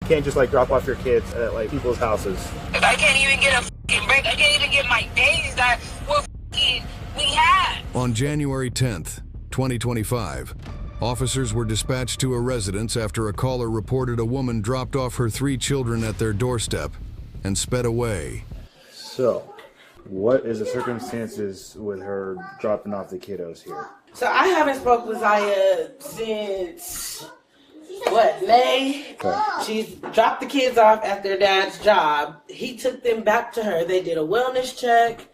can't just like drop off your kids at like people's houses. I can't even get a fucking break. I can't even get my days that we had. On January 10th, 2025, officers were dispatched to a residence after a caller reported a woman dropped off her 3 children at their doorstep and sped away. So, what is the circumstances with her dropping off the kiddos here? So I haven't spoke with Zaya since, May? Okay. She's dropped the kids off at their dad's job. He took them back to her. They did a wellness check.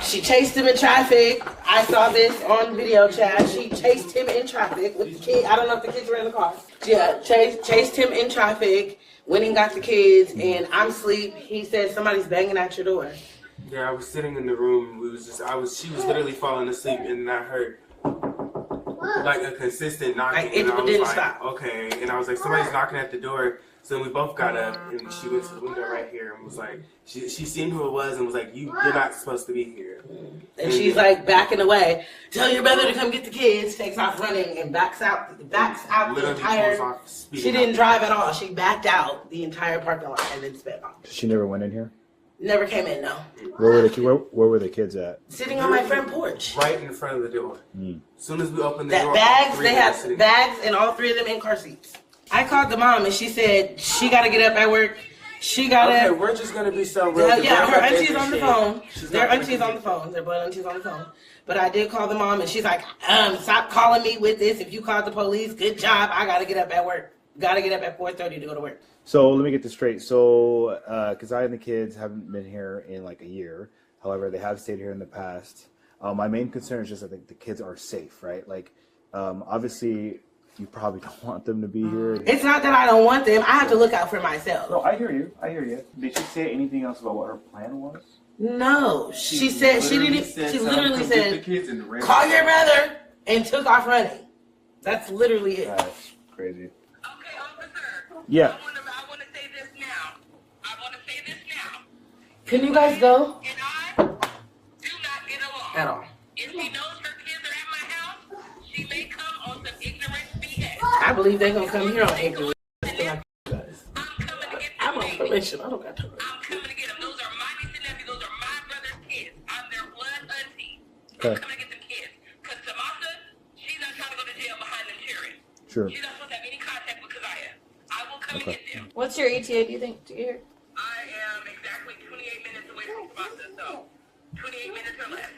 She chased him in traffic. I saw this on video chat. She chased him in traffic with the kid. I don't know if the kids were in the car. Yeah, chased him in traffic, went and got the kids, and I'm asleep. He said somebody's banging at your door. Yeah, I was sitting in the room. She was literally falling asleep, and I heard like a consistent knocking. Like, it and I was didn't like, stop. okay. And I was like, somebody's knocking at the door. So we both got up, and she went to the window right here and was like, she seen who it was and was like, you're not supposed to be here. And she's like backing away. Tell your brother to come get the kids. Takes off running and backs out the entire. She didn't drive at all. She backed out the entire parking lot and then sped off. She never went in here? Never came in, no. Where were the kids at? Sitting on my front porch. Right in front of the door. As soon as we opened the door, they had bags and all 3 of them in car seats. I called the mom and she said she got to get up at work. Okay, we're just going to be so real. Yeah, her auntie's on the phone. Their auntie's on the phone. Their blood auntie's on the phone. But I did call the mom and she's like, stop calling me with this. If you called the police, good job. I got to get up at work. Got to get up at 4:30 to go to work. So let me get this straight. So, because I and the kids haven't been here in like a year. However, they have stayed here in the past. My main concern is just I think the kids are safe, right? Like, obviously, you probably don't want them to be here. It's not that I don't want them. I have to look out for myself. No, I hear you. Did she say anything else about what her plan was? No. She said, she literally said, call your brother, and took off running. That's literally it. That's crazy. Okay, officer. Yeah. I want to say this now. Can you guys go? And I do not get along. At all. If she knows her kids are at my house, she may come on some ignorant BS. I believe they're going to come here on April. I'm coming to get them. I'm on probation. I don't got to. I'm coming to get them. Those are my niece and nephew. Those are my brother's kids. I'm their blood auntie. Okay. I'm coming to get them kids. Because Samantha, she's not trying to go to jail behind them cheering. Sure. She's not supposed to have any contact with Keziah. I will come and get them. What's your ETA, do you think, to get here? I am exactly 28 minutes away from Samantha, so 28 minutes or less.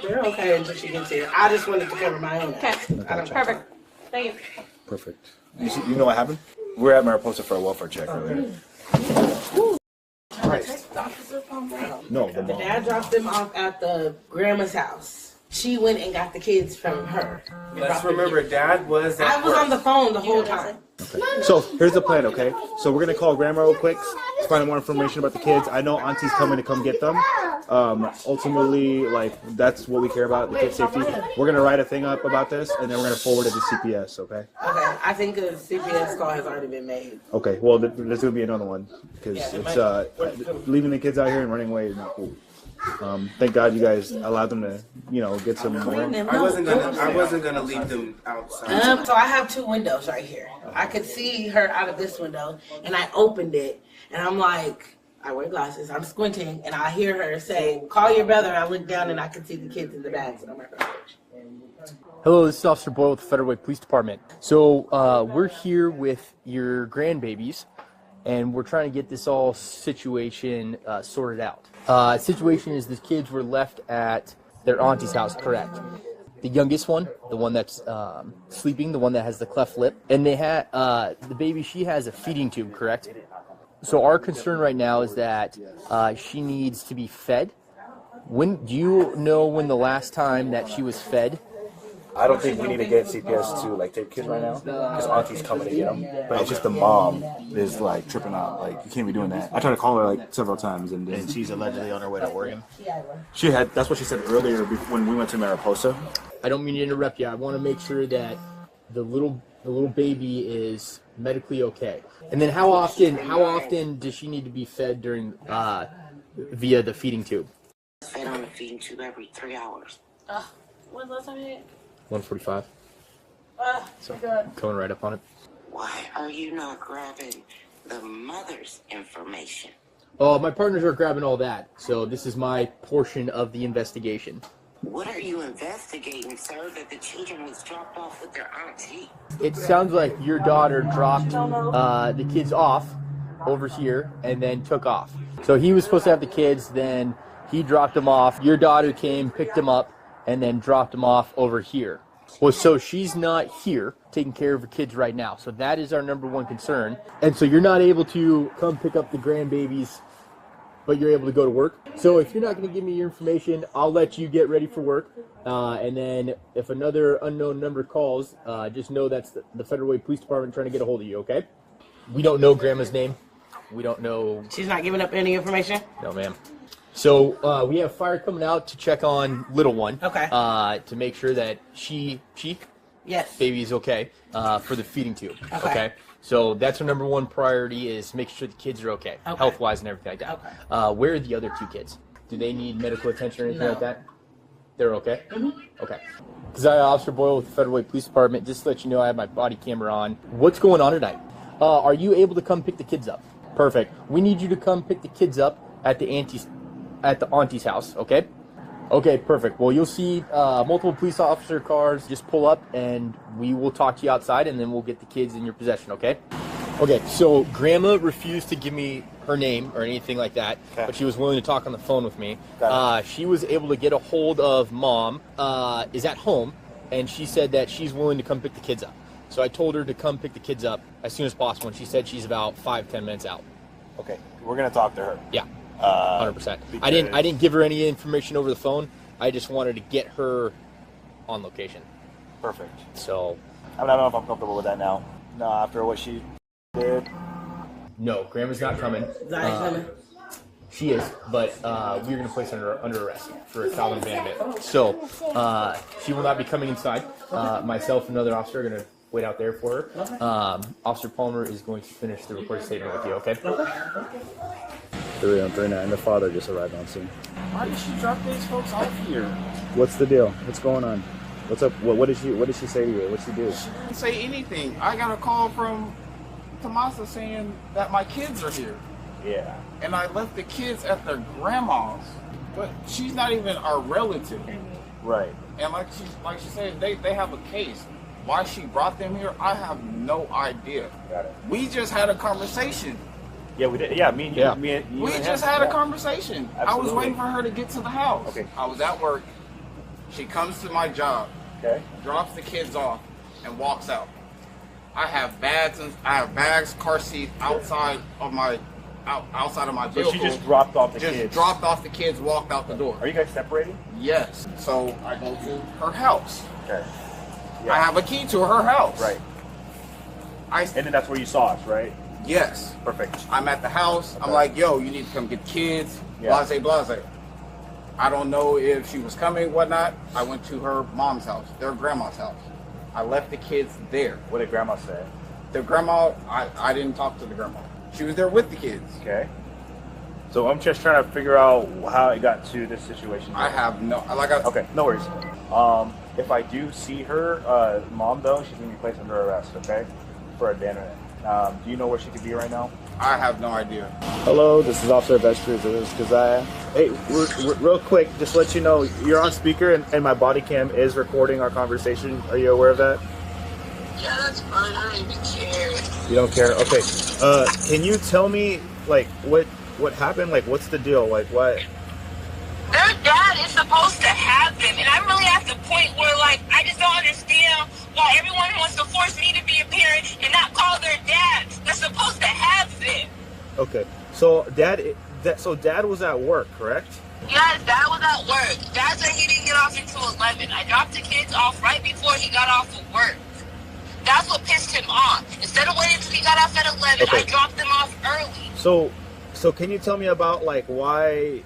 They're okay until she gets here. I just wanted to cover my own. Okay. Perfect. Thank you. Perfect. You know what happened? We were at Mariposa for a welfare check earlier. Christ. No, the The mom. dad dropped them off at the grandma's house. She went and got the kids from her. Let's remember, Dad was at I was on the phone the whole time. Okay. So here's the plan, okay? So we're gonna call Grandma real quick to find out more information about the kids. I know Auntie's coming to come get them. Ultimately, like that's what we care about, the kids' safety. We're gonna write a thing up about this, and then we're gonna forward it to CPS, okay? Okay, I think a CPS call has already been made. Okay. Well, there's gonna be another one because it's leaving the kids out here and running away is not cool. Thank God you guys allowed them to, get some more. I wasn't gonna leave them outside. So I have 2 windows right here. I could see her out of this window, and I opened it, and I'm like, I wear glasses, I'm squinting, and I hear her say, call your brother. I look down, and I can see the kids in the bags on my front porch. Hello, this is Officer Boyle with the Federal Way Police Department. So we're here with your grandbabies, and we're trying to get this all situation sorted out. Situation is the kids were left at their auntie's house, correct? The youngest one, the one that's sleeping, the one that has the cleft lip, and they had the baby. She has a feeding tube, correct? So our concern right now is that she needs to be fed. When do you know when the last time that she was fed? I don't think we need to get CPS to take kids right now because Auntie's coming to get them. But it's just the mom is tripping out. You can't be doing that. I tried to call her several times, and she's allegedly on her way to Oregon. That's what she said earlier when we went to Mariposa. I don't mean to interrupt you. I want to make sure that the little baby is medically okay. And then how often does she need to be fed during via the feeding tube? Fed on the feeding tube every 3 hours. When's the last time you ate? 1:45. So going right up on it. Why are you not grabbing the mother's information? Oh, my partners are grabbing all that, so this is my portion of the investigation. What are you investigating, sir, that the children was dropped off with their auntie? It sounds like your daughter dropped the kids off over here and then took off. So he was supposed to have the kids, then he dropped them off. Your daughter came, picked them up, and then dropped them off over here. Well, so she's not here taking care of her kids right now. So that is our number one concern. And so you're not able to come pick up the grandbabies, but you're able to go to work. So if you're not going to give me your information, I'll let you get ready for work. And then if another unknown number calls, just know that's the Federal Way Police Department trying to get a hold of you, okay? We don't know Grandma's name. We don't know. She's not giving up any information? No, ma'am. So we have fire coming out to check on little one. Okay. To make sure that yes, baby is okay for the feeding tube. Okay. So that's our number one priority, is making sure the kids are okay, health-wise and everything like that. Okay. Where are the other two kids? Do they need medical attention or anything like that? They're okay? Okay. Because Officer Boyle with the Federal Way Police Department, just to let you know, I have my body camera on. What's going on tonight? Are you able to come pick the kids up? Perfect. We need you to come pick the kids up at the auntie's house, okay? Okay, perfect. Well, you'll see multiple police officer cars just pull up, and we will talk to you outside, and then we'll get the kids in your possession, okay? Okay, so Grandma refused to give me her name or anything like that, but she was willing to talk on the phone with me. She was able to get a hold of Mom, is at home, and she said that she's willing to come pick the kids up. So I told her to come pick the kids up as soon as possible, and she said she's about 5-10 minutes out. Okay, we're gonna talk to her. Yeah. 100%. I didn't give her any information over the phone. I just wanted to get her on location. Perfect. So I don't know if I'm comfortable with that now. No, after what she did. No, Grandma's not coming. She is, but we're going to place her under arrest for child abandonment. So she will not be coming inside. Myself and another officer are going to wait out there for her. Officer Palmer is going to finish the recorded statement with you, okay? 3-on-3-9, the father just arrived on scene. Why did she drop these folks off here? What's the deal? What's going on? What's up? What did she say to you? What'd she do? She didn't say anything. I got a call from Tomasa saying that my kids are here. Yeah. And I left the kids at their grandma's. But she's not even our relative. Right. And like she said, they have a case. Why she brought them here, I have no idea. Got it. We just had a conversation. Yeah, we did. Yeah, me and you. We just had a conversation. Absolutely. I was waiting for her to get to the house. Okay. I was at work. She comes to my job. Okay. Drops the kids off and walks out. I have bags, car seats outside of my vehicle. So she just dropped off the kids. Just dropped off the kids, walked out the door. Are you guys separated? Yes. So I go to her house. Okay. Yeah. I have a key to her house. Right. And then that's where you saw us, right? Yes. Perfect. I'm at the house. Okay. I'm like, yo, you need to come get kids. Yeah. Blase. I don't know if she was coming, whatnot. I went to her mom's house, their grandma's house. I left the kids there. What did grandma say? The grandma, I didn't talk to the grandma. She was there with the kids. Okay. So I'm just trying to figure out how it got to this situation. I have no, okay, no worries. If I do see her, mom though, she's gonna be placed under arrest, okay? For abandonment. Do you know where she could be right now? I have no idea. Hello, this is Officer Vestry. This is Keziah. Hey, real quick, just to let you know, you're on speaker and my body cam is recording our conversation. Are you aware of that? Yeah, that's fine. I don't even care. You don't care? Okay. Can you tell me, like, what happened? Like, what's the deal? Like, what? Their dad is supposed to have them, and I'm really at the point where, like, I just don't understand why everyone wants to force me to be a parent and not call their dad. They're supposed to have them. Okay. So dad was at work, correct? Yes, Dad was at work. Dad said he didn't get off until 11. I dropped the kids off right before he got off of work. That's what pissed him off. Instead of waiting until he got off at 11, okay. I dropped them off early. So can you tell me about, like, why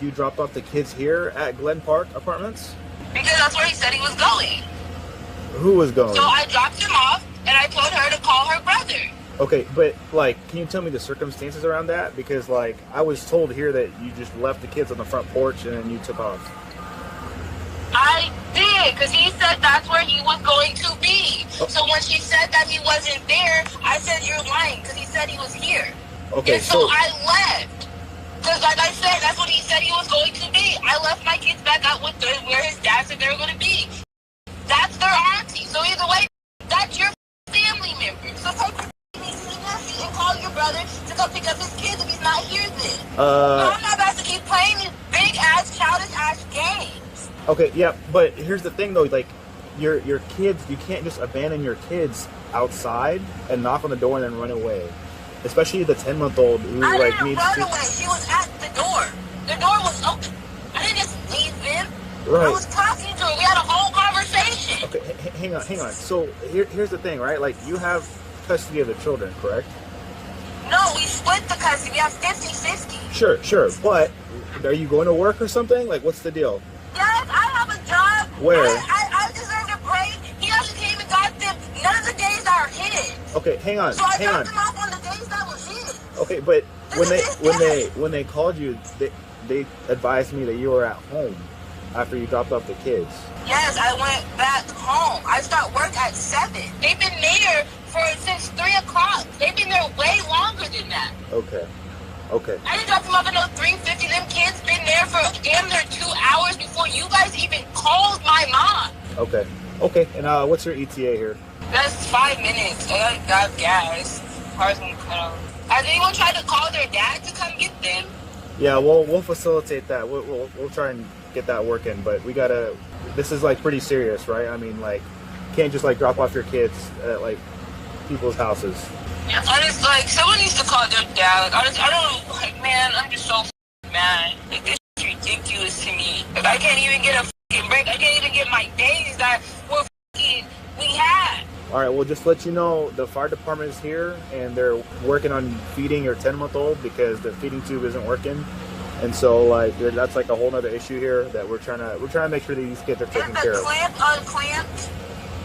you dropped off the kids here at Glen Park Apartments? Because that's where he said he was going. Who was going? So I dropped him off, and I told her to call her brother. Okay, but, like, can you tell me the circumstances around that? Because, like, I was told here that you just left the kids on the front porch and then you took off. I did. did, because he said that's where he was going to be. So when she said that he wasn't there, I said, you're lying, because he said he was here. Okay, and so I left. Because like I said, that's what he said he was going to be. I left my kids back out with where his dad said they were going to be. That's their auntie. So either way, that's your family member. So take and call your brother to come pick up his kids if he's not here then. No, I'm not about to keep playing these big ass, childish ass games. Okay, yeah, but here's the thing though, like your kids, you can't just abandon your kids outside and knock on the door and then run away. Especially the 10-month-old who I like didn't needs run to. away. She was at the door. The door was open. I didn't just leave them. Right. I was talking to her. We had a whole conversation. Okay, hang on. So here's the thing, right? Like you have custody of the children, correct? No, we split the custody. We have 50-50. Sure. But are you going to work or something? Like, what's the deal? Yes, I have a job. Where? I deserve a break. He hasn't came and got them. None of the days are his. Okay, hang on. So I dropped him off on the days that was his. Okay, but when they called you, they advised me that you were at home after you dropped off the kids. Yes, I went back home. I start work at 7. They've been there since 3 o'clock. They've been there way longer than that. Okay. I didn't drop them off until 3:50. Them kids been there for damn near 2 hours before you guys even called my mom. Okay. And what's your ETA here? That's 5 minutes. I got gas. Car's gonna cut off. Has anyone tried to call their dad to come get them? Yeah, we'll facilitate that. We'll try and get that working, but we gotta. This is like pretty serious, right? I mean, like, you can't just like drop off your kids at like people's houses. Yeah, honestly, like, someone needs to call their dad. Like, honestly, I don't, like, man, I'm just so mad. Like, this is ridiculous to me. Like, I can't even get a break. I can't even get my days that we had. All right, well, just to let you know, the fire department is here, and they're working on feeding your 10-month-old because the feeding tube isn't working. And so, like, that's like a whole other issue here that we're trying to make sure that these kids are taken care of. Is the clamp unclamped?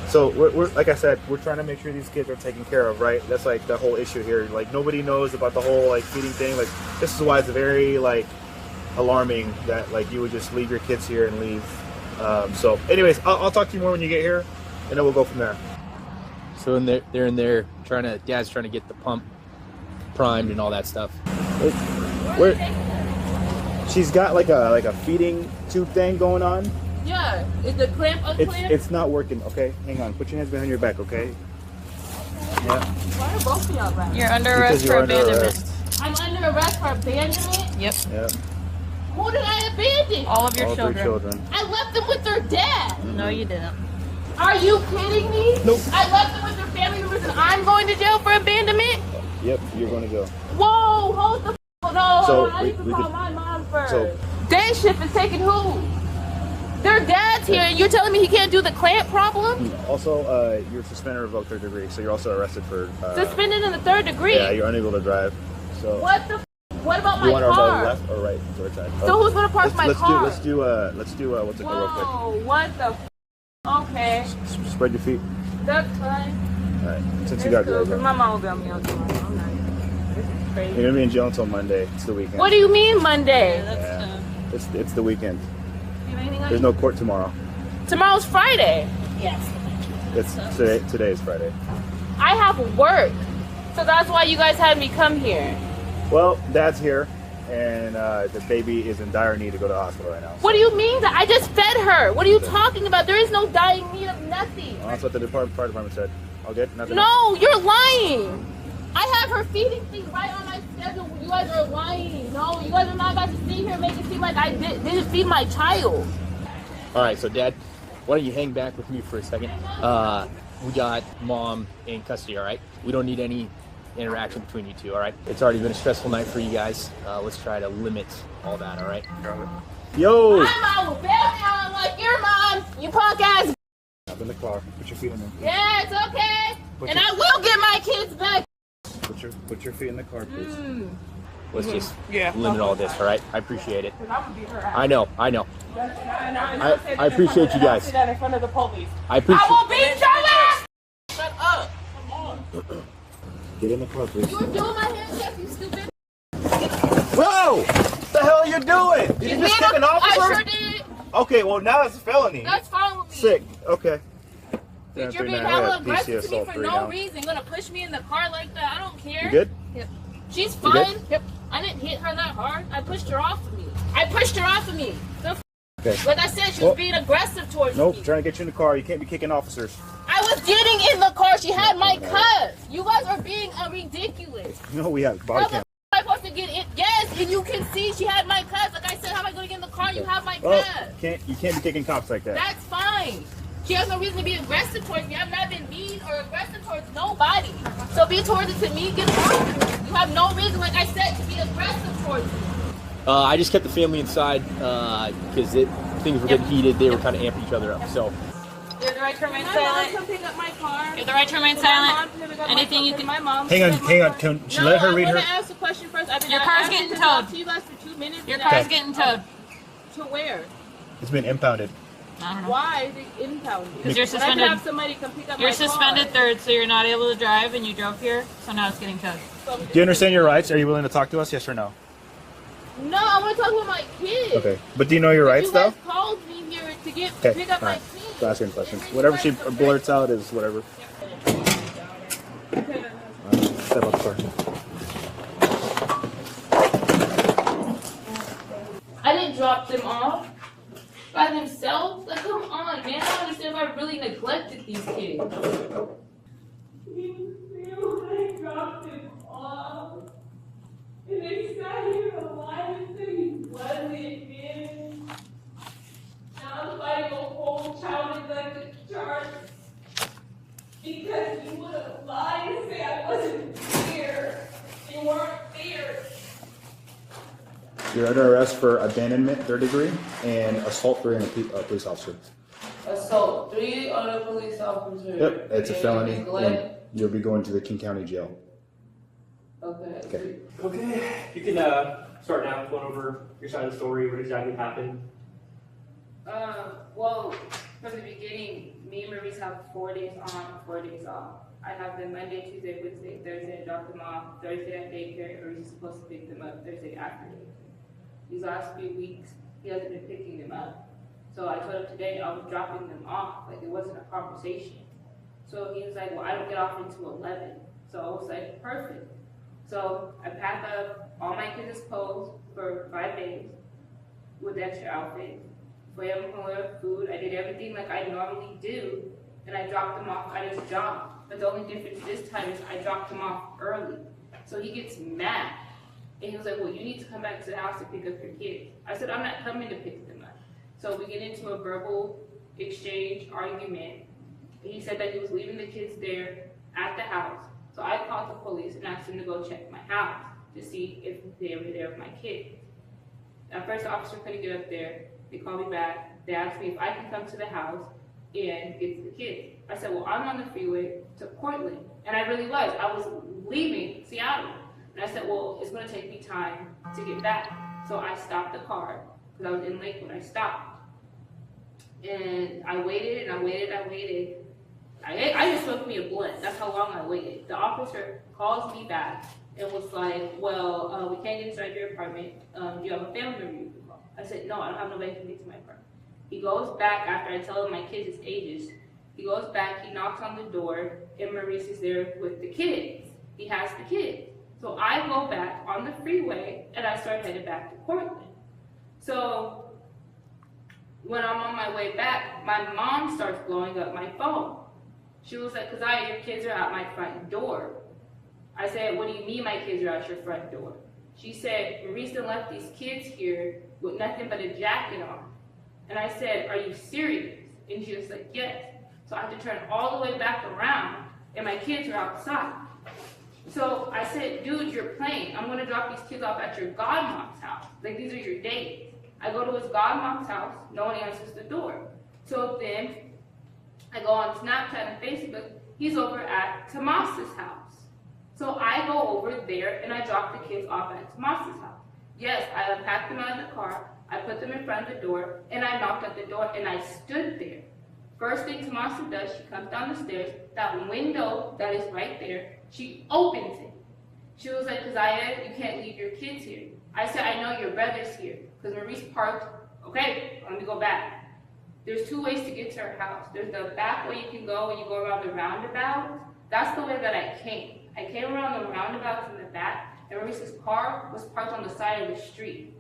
So we're like I said, we're trying to make sure these kids are taken care of, right? That's like the whole issue here. Like nobody knows about the whole like feeding thing. Like this is why it's very like alarming that like you would just leave your kids here and leave. So anyways, I'll talk to you more when you get here, and then we'll go from there. So they're in there Dad's trying to get the pump primed and all that stuff. She's got like a feeding tube thing going on. Yeah. Is the clamp unclamped? It's not working. Okay, hang on. Put your hands behind your back. Okay. Yeah. Why are both of y'all back? You're under arrest for abandonment. I'm under arrest for abandonment? Yep. Yeah. Who did I abandon? All of your All children. 3 children. I left them with their dad. No, you didn't. Are you kidding me? Nope. I left them with their family members and I'm going to jail for abandonment? Yep, you're going to go. Whoa, hold the no, So, hold on. I need to call my mom first. So- Day shift is taking who? Their dad's here and you're telling me he can't do the clamp problem? Also, you're suspended or revoked 3rd degree, so you're also arrested for... Suspended in the 3rd degree? Yeah, you're unable to drive. So What the what about my you want to car? go left or right? Sorry, side. So who's gonna park my car? Let's do what's it called real quick. Whoa, what the okay. Spread your feet. That's fine. All right, since It's you got cool, yours. 'cause my mom will be on me all tomorrow. I'm not. This is crazy. You're gonna be in jail until Monday. It's the weekend. What do you mean Monday? Yeah. It's the weekend. Do you have anything on There's you? no court tomorrow. Tomorrow's Friday. Yes. It's today is Friday. I have work. So that's why you guys had me come here. Well, Dad's here, and the baby is in dire need to go to the hospital right now. What do you mean that I just fed her? What are you talking about? There is no dying need of nothing. Well, that's what the fire department said. All good? Nothing? No, you're lying. I have her feeding thing right on my schedule. You guys are lying. No, you guys are not about to sit here and make it seem like I didn't feed my child. All right, so Dad, why don't you hang back with me for a second? We got Mom in custody, all right? We don't need any interaction between you two, all right? It's already been a stressful night for you guys. Let's try to limit all that, all right? Yo! My mom will bail me out like your mom, you punk ass. Up in the car. Put your feet in there. Yeah, it's okay. And I will get my kids back. Put your feet in the car, please. Let's just limit all this, all right? I appreciate it. I know. I appreciate you guys. That in front of the police. I appreciate. I will beat your ass. Shut up. Get in the car, please. You were doing my handshake, you stupid. Whoa! What the hell are you doing? Did you just kick an officer? I sure did. Okay, well now it's a felony. That's fine with me. sick. Okay. Bitch, you're being hella aggressive to me for no reason. You're gonna push me in the car like that. I don't care. You good? Yep. She's fine. Yep. I didn't hit her that hard. I pushed her off of me. Okay. Like I said, she was being aggressive towards me. Nope, trying to get you in the car. You can't be kicking officers. I was getting in the car. She had my cuffs. You guys are being ridiculous. No, we have body cam. How am I supposed to get in? Yes, and you can see she had my cuffs. Like I said, how am I going to get in the car? You have my cuffs. You can't be kicking cops like that. That's fine. She has no reason to be aggressive towards me. I've not been mean or aggressive towards nobody. So be towards it to me, get towards me. You have no reason, like I said, to be aggressive towards me. I just kept the family inside because things were getting heated. They were kind of amping each other up. So. You have the right to remain silent. Come pick up my car. You have the right to remain silent. Anything you can. My mom. Hang on. Can she let her read her? I want to ask a question first. Your car's getting towed. To you guys for 2 minutes. Your car's getting towed. To where? It's been impounded. I don't know. Why is it impounded? Because you're suspended. I can have somebody come pick up You're my suspended car. third, so you're not able to drive, and you drove here, so now it's getting towed. Do you understand your rights? Are you willing to talk to us? Yes or no? No, I want to talk with my kids. Okay. But do you know your rights, though? You guys called me here to pick up my kids. So ask her questions. Whatever she blurts out is whatever. Step out the car. I didn't drop them off by themselves. Like, come on, man. I don't understand if I really neglected these kids. I dropped him off. And they sat here alive and said he wasn't, man. Now I'm fighting a whole child neglect charge because you would have lied and say I wasn't there. You weren't there. You're under arrest for abandonment, 3rd degree, and assault for a police officer. Assault 3 on a police officer. Yep, it's a felony. Neglect. And you'll be going to the King County Jail. Okay. Okay, you can start now going over your side of the story, what exactly happened. Well, from the beginning, me and Maurice have 4 days on, 4 days off. I have them Monday, Tuesday, Wednesday, Thursday, I drop them off. Thursday at daycare, or he's supposed to pick them up Thursday after daycare. These last few weeks, he hasn't been picking them up. So I told him today I was dropping them off, like it wasn't a conversation. So he was like, well, I don't get off until 11. So I was like, perfect. So I packed up all my kids' clothes for 5 days with extra outfits. For him, food, I did everything like I normally do, and I dropped them off at his job. But the only difference this time is I dropped him off early. So he gets mad. And he was like, well, you need to come back to the house to pick up your kids. I said, I'm not coming to pick them up. So we get into a verbal exchange, argument. He said that he was leaving the kids there at the house. So I called the police and asked them to go check my house to see if they were there with my kids. At first, the officer couldn't get up there. They called me back. They asked me if I can come to the house and get to the kids. I said, well, I'm on the freeway to Portland. And I really was. I was leaving Seattle. And I said, well, it's going to take me time to get back. So I stopped the car because I was in Lakewood. I stopped. And I waited and I waited and I waited. I just smoked me a blunt. That's how long I waited. The officer calls me back and was like, well, we can't get inside your apartment. Do you have a family member you can call? I said, no, I don't have nobody to get to my apartment. He goes back after I tell him my kids' ages. He goes back, he knocks on the door, and Maurice is there with the kids. He has the kids. So I go back on the freeway, and I start headed back to Portland. So when I'm on my way back, my mom starts blowing up my phone. She was like, your kids are at my front door. I said, what do you mean my kids are at your front door? She said, Maurice left these kids here with nothing but a jacket on. And I said, are you serious? And she was like, yes. So I had to turn all the way back around, and my kids are outside. So I said, dude, you're playing. I'm going to drop these kids off at your godmom's house. Like, these are your dates. I go to his godmom's house. No one answers the door. So then I go on Snapchat and Facebook. He's over at Tomas's house. So I go over there, and I drop the kids off at Tomas's house. Yes, I unpacked them out of the car. I put them in front of the door, and I knocked at the door, and I stood there. First thing Tomasa does, she comes down the stairs. That window that is right there, she opens it. She was like, Keziah, you can't leave your kids here. I said, I know your brother's here, because Maurice parked. Okay, let me go back. There's 2 ways to get to her house. There's the back way you can go when you go around the roundabout. That's the way that I came. I came around the roundabout from the back, and Maurice's car was parked on the side of the street.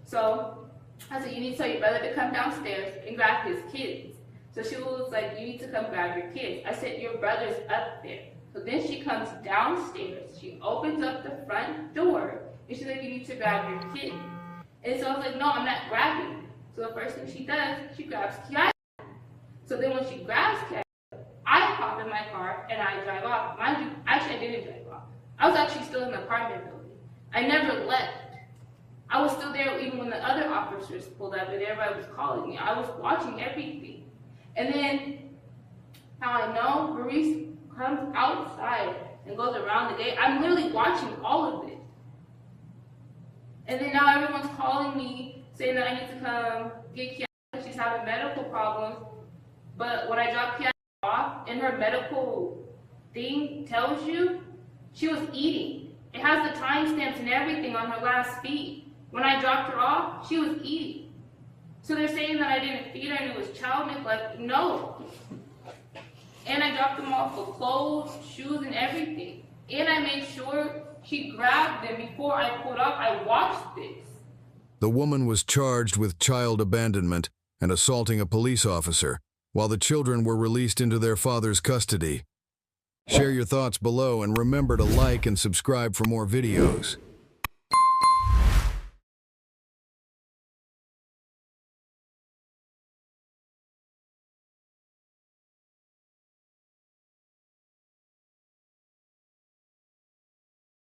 So I said, you need to tell your brother to come downstairs and grab his kids. So she was like, you need to come grab your kids. I said, your brother's up there. So then she comes downstairs, she opens up the front door, and she's like, you need to grab your kid. And so I was like, no, I'm not grabbing. So the first thing she does, she grabs Kiara. So then when she grabs Kiara, I hop in my car and I drive off. Mind you, actually I didn't drive off. I was actually still in the apartment building. I never left. I was still there even when the other officers pulled up and everybody was calling me. I was watching everything. And then, how I know, Maurice comes outside and goes around the gate. I'm literally watching all of this. And then now everyone's calling me, saying that I need to come get Kiara. She's having medical problems. But when I dropped Kiara off, and her medical thing tells you, she was eating. It has the timestamps and everything on her last feed. When I dropped her off, she was eating. So they're saying that I didn't feed her and it was child neglect. No. And I dropped them off with clothes, shoes, and everything. And I made sure she grabbed them before I pulled up. I watched this. The woman was charged with child abandonment and assaulting a police officer, while the children were released into their father's custody. Share your thoughts below and remember to like and subscribe for more videos.